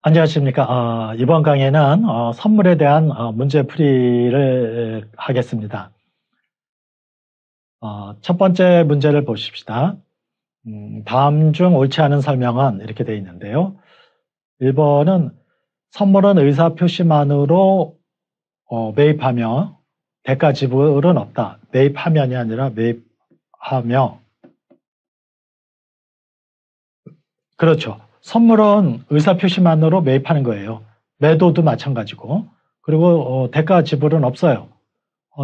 안녕하십니까. 이번 강의는 선물에 대한 문제풀이를 하겠습니다. 첫 번째 문제를 보십시다. 다음 중 옳지 않은 설명은 이렇게 되어 있는데요. 1번은 선물은 의사표시만으로 매입하며 대가 지불은 없다. 매입하면이 아니라 매입하며. 그렇죠. 선물은 의사표시만으로 매입하는 거예요. 매도도 마찬가지고. 그리고 대가 지불은 없어요.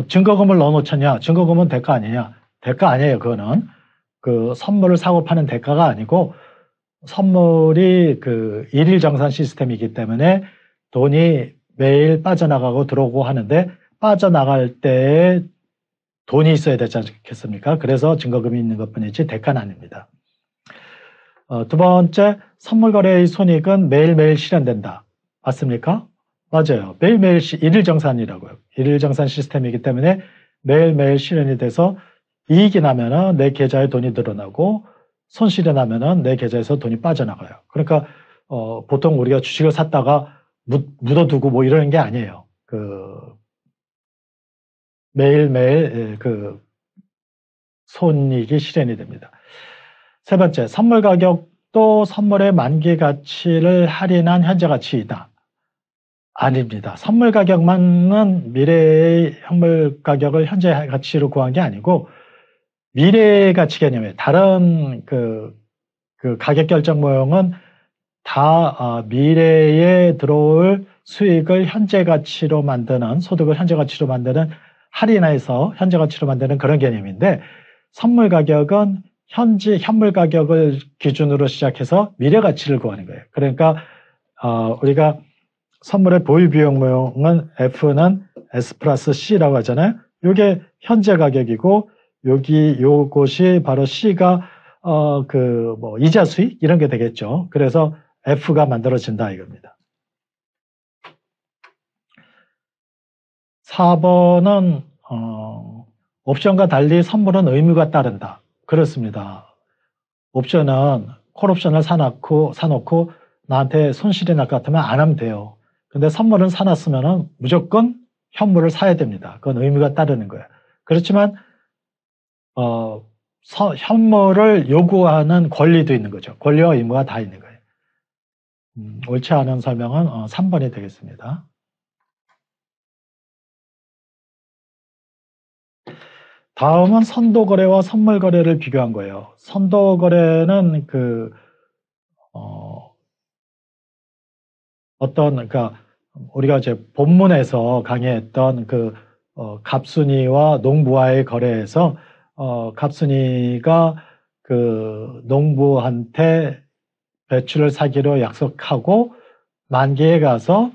증거금을 넣어놓잖냐? 증거금은 대가 아니냐? 대가 아니에요. 그거는 그 선물을 사고 파는 대가가 아니고 선물이 그 일일 정산 시스템이기 때문에 돈이 매일 빠져나가고 들어오고 하는데 빠져나갈 때 돈이 있어야 되지 않겠습니까? 그래서 증거금이 있는 것뿐이지 대가는 아닙니다. 두 번째, 선물 거래의 손익은 매일매일 실현된다. 맞습니까? 맞아요. 매일매일 일일 정산이라고요. 일일 정산 시스템이기 때문에 매일매일 실현이 돼서 이익이 나면은 내 계좌에 돈이 늘어나고 손실이 나면은 내 계좌에서 돈이 빠져나가요. 그러니까 보통 우리가 주식을 샀다가 묻어두고 뭐 이러는 게 아니에요. 매일매일 그 손익이 실현이 됩니다. 세 번째, 선물 가격도 선물의 만기 가치를 할인한 현재 가치이다. 아닙니다. 선물 가격만은 미래의 현물 가격을 현재 가치로 구한 게 아니고 미래의 가치 개념이에요. 다른 그 가격 결정 모형은 다 미래에 들어올 수익을 현재 가치로 만드는, 소득을 현재 가치로 만드는, 할인해서 현재 가치로 만드는 그런 개념인데, 선물 가격은 현재 현물 가격을 기준으로 시작해서 미래 가치를 구하는 거예요. 그러니까 우리가 선물의 보유 비용 모형은 F는 S 플러스 C라고 하잖아요. 이게 현재 가격이고 요것이 바로 C가 뭐 이자 수익 이런 게 되겠죠. 그래서 F가 만들어진다 이겁니다. 4번은 옵션과 달리 선물은 의무가 따른다. 그렇습니다. 옵션은 콜옵션을 사놓고 나한테 손실이 날 것 같으면 안 하면 돼요. 근데 선물은 사놨으면 무조건 현물을 사야 됩니다. 그건 의무가 따르는 거예요. 그렇지만 현물을 요구하는 권리도 있는 거죠. 권리와 의무가 다 있는 거예요. 옳지 않은 설명은 3번이 되겠습니다. 다음은 선도거래와 선물거래를 비교한 거예요. 선도거래는 그러니까 우리가 이제 본문에서 강의했던 갑순이와 농부와의 거래에서 갑순이가 농부한테 배추를 사기로 약속하고 만기에 가서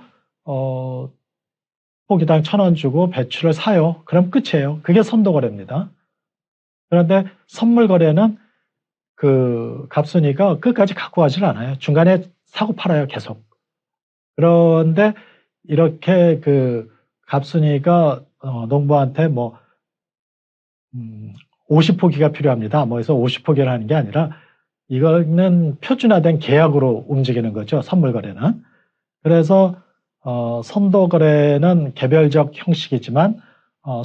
포기당 1,000원 주고 배추를 사요. 그럼 끝이에요. 그게 선도거래입니다. 그런데 선물거래는 갑순이가 끝까지 갖고 가질 않아요. 중간에 사고 팔아요. 계속. 그런데 이렇게 갑순이가 농부한테 50포기가 필요합니다. 해서 50포기를 하는 게 아니라 이거는 표준화된 계약으로 움직이는 거죠. 선물거래는. 그래서 선도거래는 개별적 형식이지만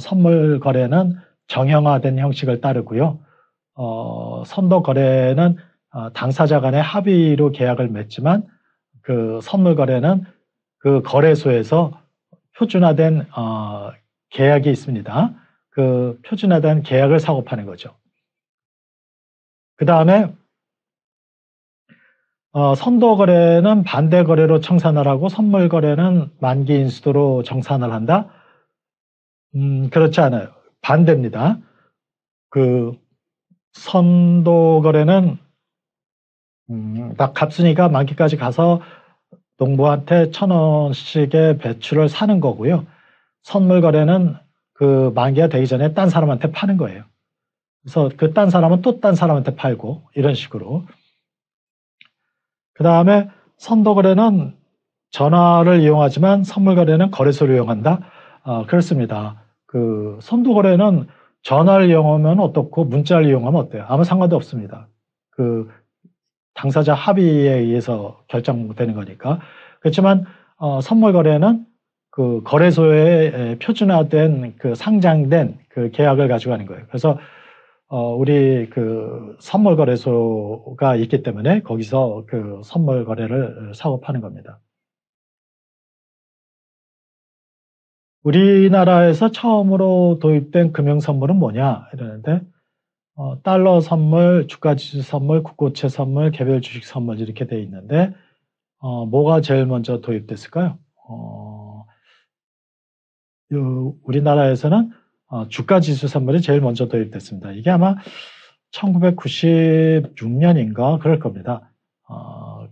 선물거래는 정형화된 형식을 따르고요. 선도거래는 당사자 간의 합의로 계약을 맺지만 선물거래는 거래소에서 표준화된 계약이 있습니다. 표준화된 계약을 사고 파는 거죠. 그 다음에 선도거래는 반대거래로 청산을 하고 선물거래는 만기인수도로 정산을 한다? 그렇지 않아요. 반대입니다. 선도거래는 딱 갑순이가 만기까지 가서 농부한테 1,000원씩의 배추를 사는 거고요. 선물거래는 만기가 되기 전에 딴 사람한테 파는 거예요. 그래서 딴 사람은 또 딴 사람한테 팔고 이런 식으로. 그 다음에 선도거래는 전화를 이용하지만 선물거래는 거래소를 이용한다? 그렇습니다. 선도거래는 전화를 이용하면 어떻고 문자를 이용하면 어때요? 아무 상관도 없습니다. 당사자 합의에 의해서 결정되는 거니까. 그렇지만 선물 거래는 그 거래소에 표준화된 그 상장된 그 계약을 가지고 하는 거예요. 그래서 우리 그 선물 거래소가 있기 때문에 거기서 그 선물 거래를 사고 파는 겁니다. 우리나라에서 처음으로 도입된 금융 선물은 뭐냐 이러는데 달러 선물, 주가지수 선물, 국고채 선물, 개별 주식 선물 이렇게 돼 있는데 뭐가 제일 먼저 도입됐을까요? 우리나라에서는 주가지수 선물이 제일 먼저 도입됐습니다. 이게 아마 1996년인가 그럴 겁니다.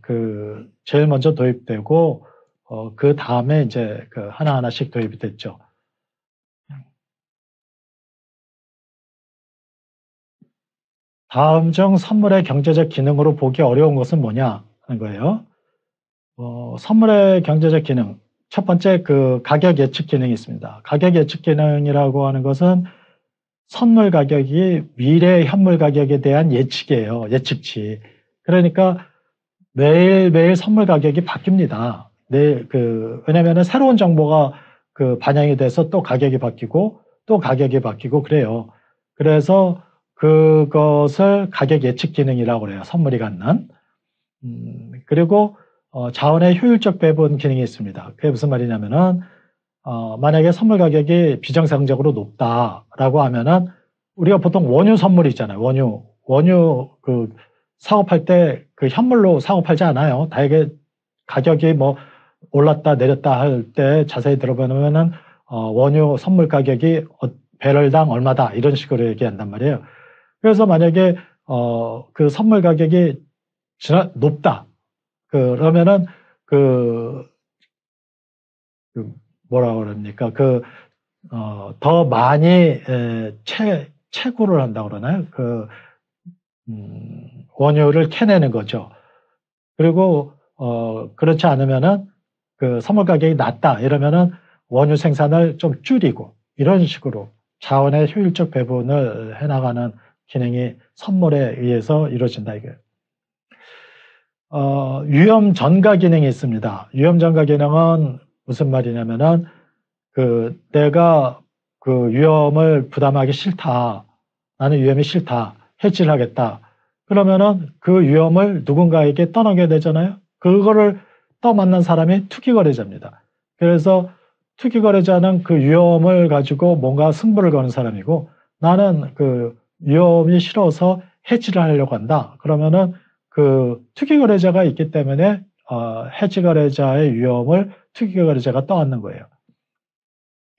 그 제일 먼저 도입되고 그 다음에 이제 그 하나하나씩 도입이 됐죠. 다음 중 선물의 경제적 기능으로 보기 어려운 것은 뭐냐 하는 거예요. 선물의 경제적 기능. 첫 번째 그 가격 예측 기능이 있습니다. 가격 예측 기능이라고 하는 것은 선물 가격이 미래 현물 가격에 대한 예측이에요. 예측치. 그러니까 매일매일 선물 가격이 바뀝니다. 왜냐면은 새로운 정보가 그 반영이 돼서 또 가격이 바뀌고 또 가격이 바뀌고 그래요. 그래서 그것을 가격 예측 기능이라고 그래요. 선물이 갖는. 그리고 자원의 효율적 배분 기능이 있습니다. 그게 무슨 말이냐면은 만약에 선물 가격이 비정상적으로 높다라고 하면은 우리가 보통 원유 선물이 있잖아요. 원유 그 사업할 때 그 현물로 사업하지 않아요. 다에게 가격이 뭐 올랐다 내렸다 할 때 자세히 들어보면은 원유 선물 가격이 배럴당 얼마다 이런 식으로 얘기한단 말이에요. 그래서 만약에 그 선물 가격이 높다 그러면은 뭐라 그럽니까? 더 많이 채굴을 한다고 그러나요? 원유를 캐내는 거죠. 그리고 그렇지 않으면은 그 선물 가격이 낮다 이러면은 원유 생산을 좀 줄이고 이런 식으로 자원의 효율적 배분을 해나가는 기능이 선물에 의해서 이루어진다 이거예요. 위험 전가 기능이 있습니다. 위험 전가 기능은 무슨 말이냐면은 내가 그 위험을 부담하기 싫다. 나는 위험이 싫다. 해지를 하겠다. 그러면은 그 위험을 누군가에게 떠넘겨야 되잖아요. 그거를 떠맡는 사람이 투기거래자입니다. 그래서 투기거래자는 그 위험을 가지고 뭔가 승부를 거는 사람이고 나는 그 위험이 싫어서 해지를 하려고 한다. 그러면은 그 투기거래자가 있기 때문에 해지거래자의 위험을 투기거래자가 떠안는 거예요.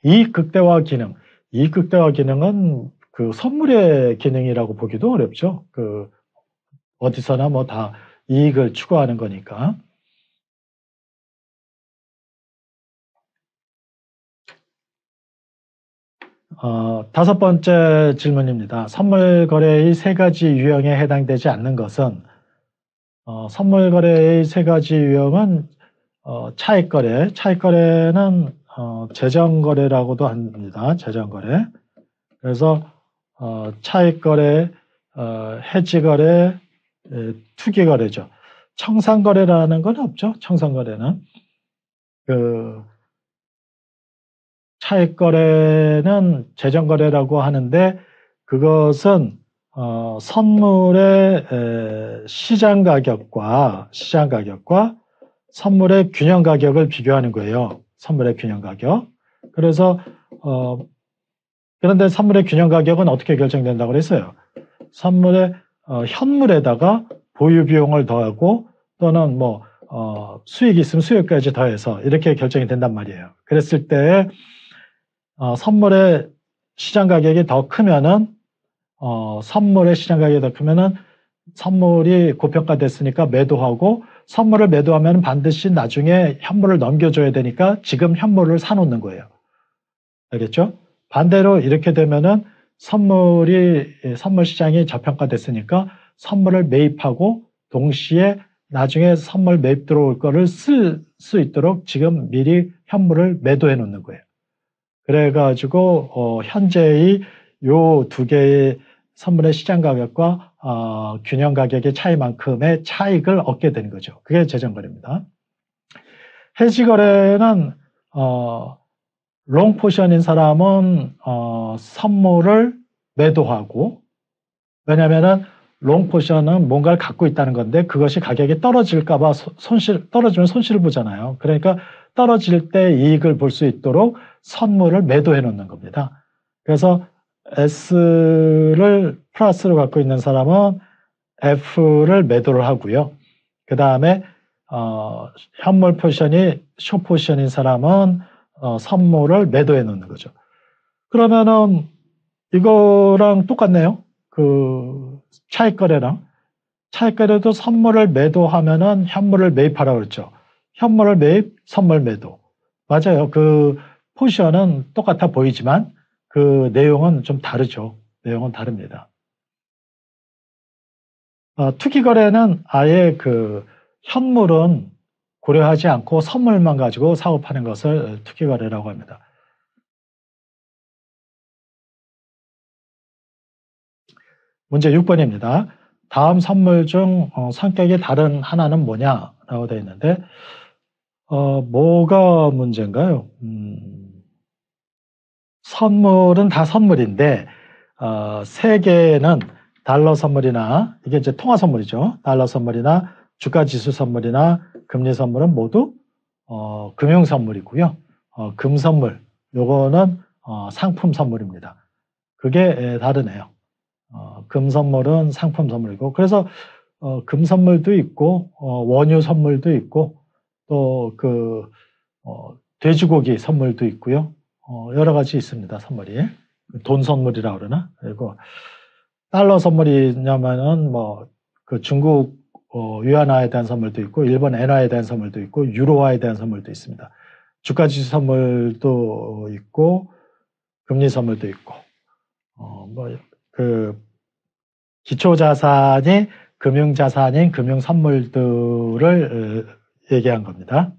이익 극대화 기능. 이익 극대화 기능은 그 선물의 기능이라고 보기도 어렵죠. 어디서나 뭐 다 이익을 추구하는 거니까. 다섯 번째 질문입니다. 선물 거래의 세 가지 유형에 해당되지 않는 것은 선물 거래의 세 가지 유형은 차익 거래. 차익 거래는 재정 거래라고도 합니다. 재정 거래. 그래서 차익 거래, 해지 거래, 투기 거래죠. 청산 거래라는 건 없죠. 청산 거래는 차익 거래는 재정 거래라고 하는데 그것은 선물의 시장 가격과 선물의 균형 가격을 비교하는 거예요. 선물의 균형 가격. 그래서 그런데 선물의 균형 가격은 어떻게 결정된다고 그랬어요? 선물의 현물에다가 보유 비용을 더하고 또는 뭐 수익이 있으면 수익까지 더해서 이렇게 결정이 된단 말이에요. 그랬을 때 선물의 시장 가격이 더 크면은 선물의 시장 가격이 더 크면은 선물이 고평가됐으니까 매도하고 선물을 매도하면 반드시 나중에 현물을 넘겨줘야 되니까 지금 현물을 사놓는 거예요. 알겠죠? 반대로 이렇게 되면은 선물 시장이 저평가됐으니까 선물을 매입하고 동시에 나중에 선물 매입 들어올 거를 쓸 수 있도록 지금 미리 현물을 매도해 놓는 거예요. 그래가지고 현재의 요 두 개의 선물의 시장 가격과 균형 가격의 차이만큼의 차익을 얻게 되는 거죠. 그게 재정거래입니다. 해지 거래는 롱 포션인 사람은 선물을 매도하고, 왜냐면은 롱 포션은 뭔가를 갖고 있다는 건데 그것이 가격이 떨어질까봐 떨어지면 손실을 보잖아요. 그러니까 떨어질 때 이익을 볼 수 있도록 선물을 매도해 놓는 겁니다. 그래서 S를 플러스로 갖고 있는 사람은 F를 매도를 하고요. 그 다음에 현물 포션이 숏 포션인 사람은 선물을 매도해 놓는 거죠. 그러면은 이거랑 똑같네요. 그 차익 거래랑. 차익 거래도 선물을 매도하면은 현물을 매입하라고 그랬죠. 현물을 매입, 선물 매도. 맞아요. 그 포지션은 똑같아 보이지만 그 내용은 좀 다르죠. 내용은 다릅니다. 투기 거래는 아예 그 현물은 고려하지 않고 선물만 가지고 사고 파는 것을 투기 거래라고 합니다. 문제 6번입니다. 다음 선물 중 성격이 다른 하나는 뭐냐라고 되어 있는데 뭐가 문제인가요? 선물은 다 선물인데 세 개는 달러 선물이나 이게 이제 통화 선물이죠. 달러 선물이나 주가 지수 선물이나 금리 선물은 모두 금융 선물이고요. 금 선물 요거는 상품 선물입니다. 그게 다르네요. 금 선물은 상품 선물이고 그래서 금 선물도 있고 원유 선물도 있고 또 그 돼지고기 선물도 있고요. 여러 가지 있습니다. 선물이 돈 선물이라고 그러나 그리고 달러 선물이냐면은 뭐 그 중국 위안화에 대한 선물도 있고 일본 엔화에 대한 선물도 있고 유로화에 대한 선물도 있습니다. 주가 지수 선물도 있고 금리 선물도 있고 뭐 그 기초 자산이 금융 자산인 금융 선물들을 얘기한 겁니다.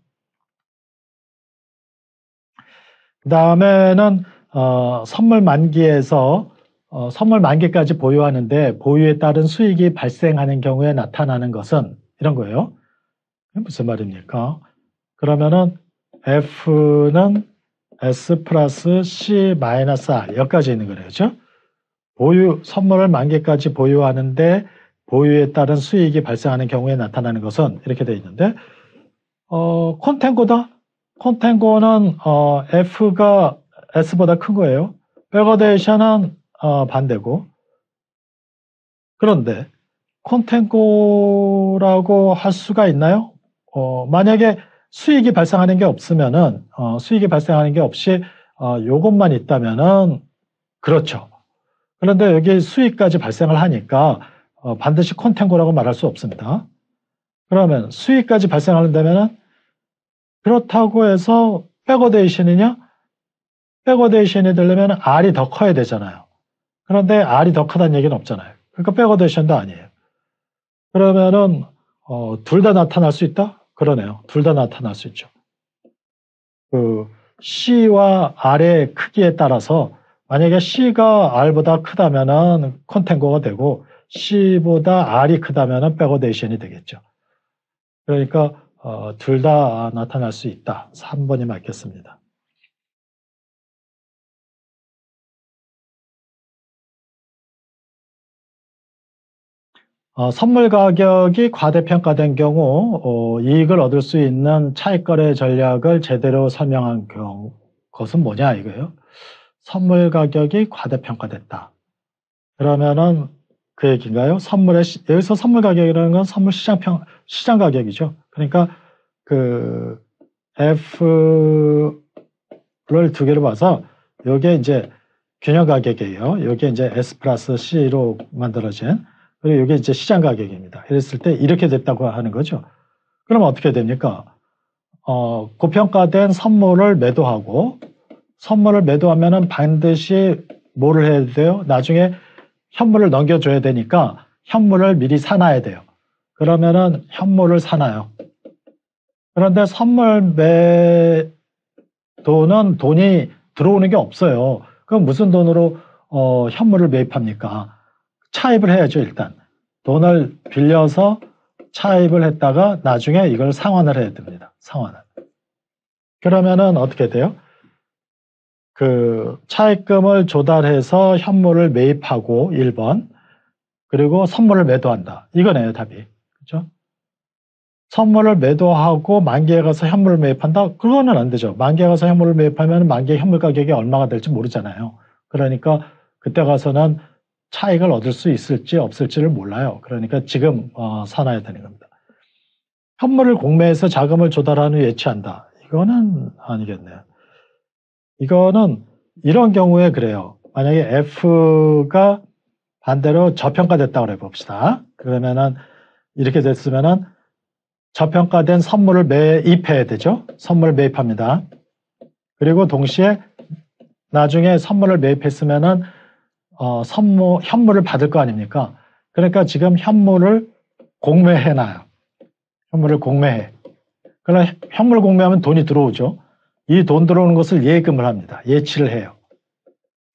그 다음에는 선물 만기에서 선물 만기까지 보유하는데 보유에 따른 수익이 발생하는 경우에 나타나는 것은 이런 거예요. 무슨 말입니까? 그러면은 F는 S 플러스 C 마이너스 R 여기까지 있는 거네요. 그렇죠? 선물을 만기까지 보유하는데 보유에 따른 수익이 발생하는 경우에 나타나는 것은 이렇게 되어 있는데 콘텐고다? 콘텐고는 F가 S보다 큰 거예요. 백어데이션은 반대고 그런데 콘텐고라고 할 수가 있나요? 만약에 수익이 발생하는 게 없으면은 수익이 발생하는 게 없이 요것만 있다면은 그렇죠. 그런데 여기 수익까지 발생을 하니까 반드시 콘텐고라고 말할 수 없습니다. 그러면 수익까지 발생하려면은 그렇다고 해서 백어데이션이냐? 백어데이션이 되려면 R이 더 커야 되잖아요. 그런데 R이 더 크다는 얘기는 없잖아요. 그러니까 백어데이션도 아니에요. 그러면은 둘 다 나타날 수 있다? 그러네요. 둘 다 나타날 수 있죠. 그 C와 R의 크기에 따라서 만약에 C가 R보다 크다면은 콘텐고가 되고 C보다 R이 크다면은 백어데이션이 되겠죠. 그러니까 둘 다 나타날 수 있다. 3번이 맞겠습니다. 선물 가격이 과대평가된 경우 이익을 얻을 수 있는 차익거래 전략을 제대로 설명한 것은 뭐냐 이거예요. 선물 가격이 과대평가됐다. 그러면은 그 얘기인가요? 여기서 선물 가격이라는 건 선물 시장 가격이죠. 그러니까 그 F를 두 개로 봐서 이게 이제 균형 가격이에요. 이게 이제 S 플러스 C로 만들어진 그리고 이게 이제 시장 가격입니다. 이랬을 때 이렇게 됐다고 하는 거죠. 그러면 어떻게 됩니까? 고평가된 선물을 매도하고 선물을 매도하면은 반드시 뭐를 해야 돼요? 나중에 현물을 넘겨줘야 되니까 현물을 미리 사놔야 돼요. 그러면은 현물을 사놔요. 그런데 선물 매도는 돈이 들어오는 게 없어요. 그럼 무슨 돈으로 현물을 매입합니까? 차입을 해야죠, 일단. 돈을 빌려서 차입을 했다가 나중에 이걸 상환을 해야 됩니다. 상환을. 그러면은 어떻게 돼요? 그 차입금을 조달해서 현물을 매입하고 1번, 그리고 선물을 매도한다. 이거네요, 답이. 그렇죠? 선물을 매도하고 만기에 가서 현물을 매입한다? 그거는 안 되죠. 만기에 가서 현물을 매입하면 만기의 현물 가격이 얼마가 될지 모르잖아요. 그러니까 그때 가서는 차익을 얻을 수 있을지 없을지를 몰라요. 그러니까 지금 사놔야 되는 겁니다. 현물을 공매해서 자금을 조달한 후 예치한다. 이거는 아니겠네요. 이거는 이런 경우에 그래요. 만약에 F가 반대로 저평가됐다고 해봅시다. 그러면은 이렇게 됐으면은 저평가된 선물을 매입해야 되죠. 선물을 매입합니다. 그리고 동시에 나중에 선물을 매입했으면은 현물을 받을 거 아닙니까? 그러니까 지금 현물을 공매해놔요. 현물을 공매해. 그러나 현물 공매하면 돈이 들어오죠. 이 돈 들어오는 것을 예금을 합니다. 예치를 해요.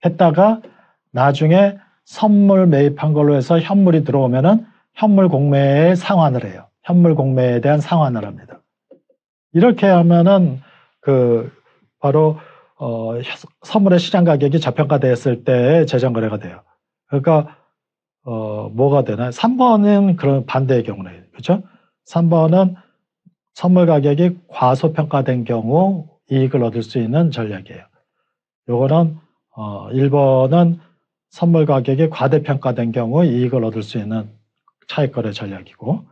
했다가 나중에 선물 매입한 걸로 해서 현물이 들어오면은 현물 공매에 상환을 해요. 현물 공매에 대한 상환을 합니다. 이렇게 하면은 바로 선물의 시장 가격이 저평가됐을 때의 재정 거래가 돼요. 그러니까 뭐가 되나요? 3번은 그런 반대의 경우네요. 그렇죠? 3번은 선물 가격이 과소평가된 경우 이익을 얻을 수 있는 전략이에요. 요거는 1번은 선물 가격이 과대평가된 경우 이익을 얻을 수 있는 차익거래 전략이고,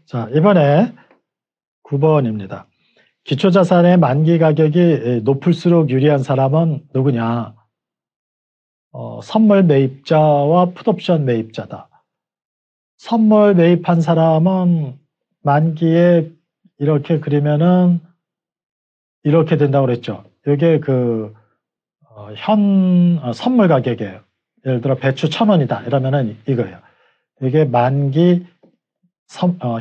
자, 이번에 9번입니다. 기초자산의 만기 가격이 높을수록 유리한 사람은 누구냐? 선물 매입자와 풋옵션 매입자다. 선물 매입한 사람은 만기에 이렇게 그리면은 이렇게 된다고 그랬죠. 이게 선물 가격이에요. 예를 들어 배추 1,000원이다 이러면은 이거예요. 이게 만기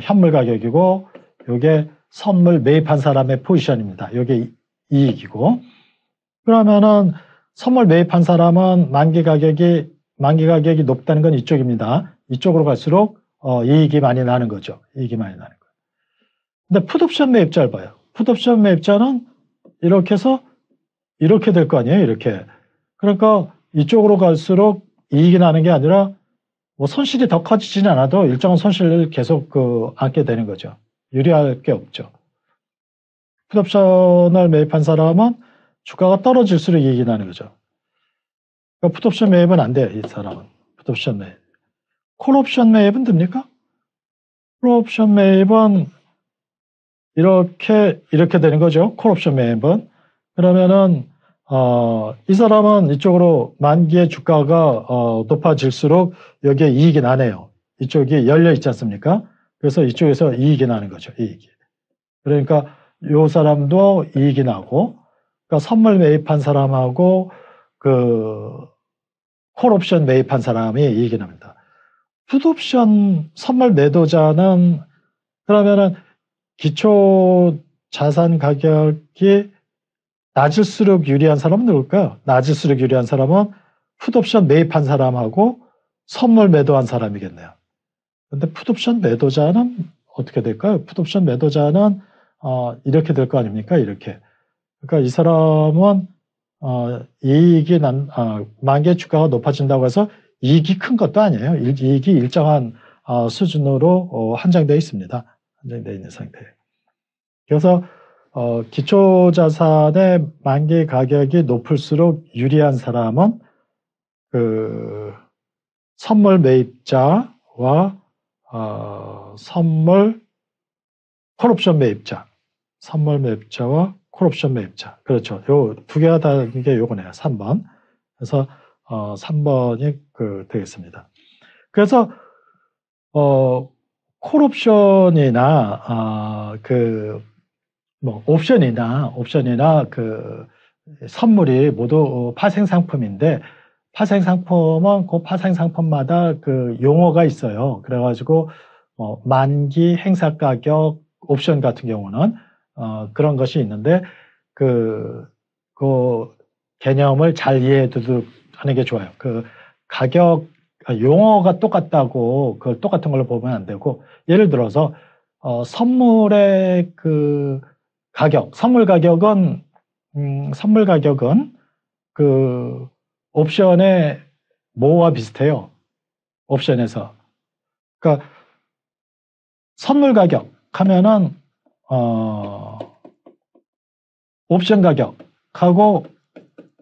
현물 가격이고, 이게 선물 매입한 사람의 포지션입니다. 이게 이익이고, 그러면은 선물 매입한 사람은 만기 가격이 높다는 건 이쪽입니다. 이쪽으로 갈수록 이익이 많이 나는 거죠. 이익이 많이 나는 거예요. 근데 풋옵션 매입자를 봐요. 풋옵션 매입자는 이렇게 해서 이렇게 될 거 아니에요. 이렇게. 그러니까 이쪽으로 갈수록 이익이 나는 게 아니라 뭐 손실이 더 커지지는 않아도 일정한 손실을 계속 안게 되는 거죠. 유리할 게 없죠. 풋옵션을 매입한 사람은 주가가 떨어질수록 이익이 나는 거죠. 그러니까 풋옵션 매입은 안 돼요. 이 사람은. 풋옵션 매입. 콜옵션 매입은 됩니까? 콜옵션 매입은 이렇게 되는 거죠. 콜옵션 매입은. 그러면은 이 사람은 이쪽으로 만기의 주가가 높아질수록 여기에 이익이 나네요. 이쪽이 열려 있지 않습니까? 그래서 이쪽에서 이익이 나는 거죠. 이익이. 그러니까 이 사람도 이익이 나고, 그러니까 선물 매입한 사람하고 콜옵션 매입한 사람이 이익이 납니다. 풋옵션 선물 매도자는 그러면은 기초 자산 가격이 낮을수록 유리한 사람은 누굴까요? 낮을수록 유리한 사람은 풋옵션 매입한 사람하고 선물 매도한 사람이겠네요. 근데 풋옵션 매도자는 어떻게 될까요? 풋옵션 매도자는 이렇게 될 거 아닙니까? 이렇게. 그러니까 이 사람은 이익이 만기의 주가가 높아진다고 해서 이익이 큰 것도 아니에요. 이익이 일정한 수준으로 한정되어 있습니다. 한정되어 있는 상태예요. 그래서 기초자산의 만기 가격이 높을수록 유리한 사람은 선물 매입자와 콜옵션 매입자, 선물 매입자와 콜옵션 매입자. 그렇죠. 요 두 개가 다른 게 요거네요. 3번. 그래서 3번이 되겠습니다. 그래서 콜옵션이나 옵션이나 선물이 모두 파생 상품인데, 파생 상품은 그 파생 상품마다 용어가 있어요. 그래가지고 만기 행사 가격 옵션 같은 경우는 그런 것이 있는데 그 개념을 잘 이해해 두도록 하는 게 좋아요. 가격 용어가 똑같다고 그걸 똑같은 걸로 보면 안 되고, 예를 들어서 선물의 그 가격, 선물 가격은 그 옵션의 뭐와 비슷해요. 옵션에서. 그러니까 선물 가격 하면은 옵션 가격하고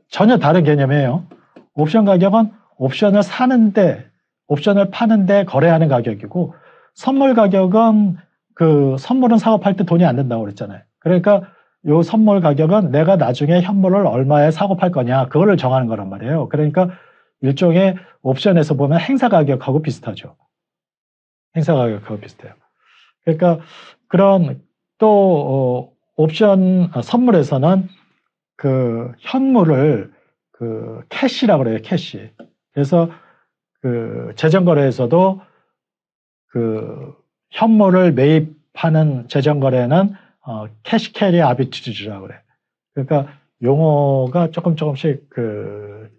전혀 다른 개념이에요. 옵션 가격은 옵션을 사는데, 옵션을 파는데 거래하는 가격이고, 선물 가격은 그 선물은 사고 팔 때 돈이 안 든다고 그랬잖아요. 그러니까 요 선물 가격은 내가 나중에 현물을 얼마에 사고 팔 거냐, 그거를 정하는 거란 말이에요. 그러니까 일종의 옵션에서 보면 행사 가격하고 비슷하죠. 행사 가격하고 비슷해요. 그러니까 그런 또 선물에서는 그 현물을 그 캐시라고 그래요. 캐시. 그래서 그 재정거래에서도 그 현물을 매입하는 재정거래는 캐시 캐리 아비투지라고 그래. 그러니까 용어가 조금씩 그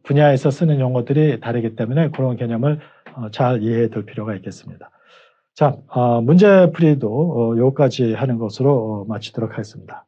분야에서 쓰는 용어들이 다르기 때문에 그런 개념을 잘 이해해 둘 필요가 있겠습니다. 자, 문제풀이도 여기까지 하는 것으로 마치도록 하겠습니다.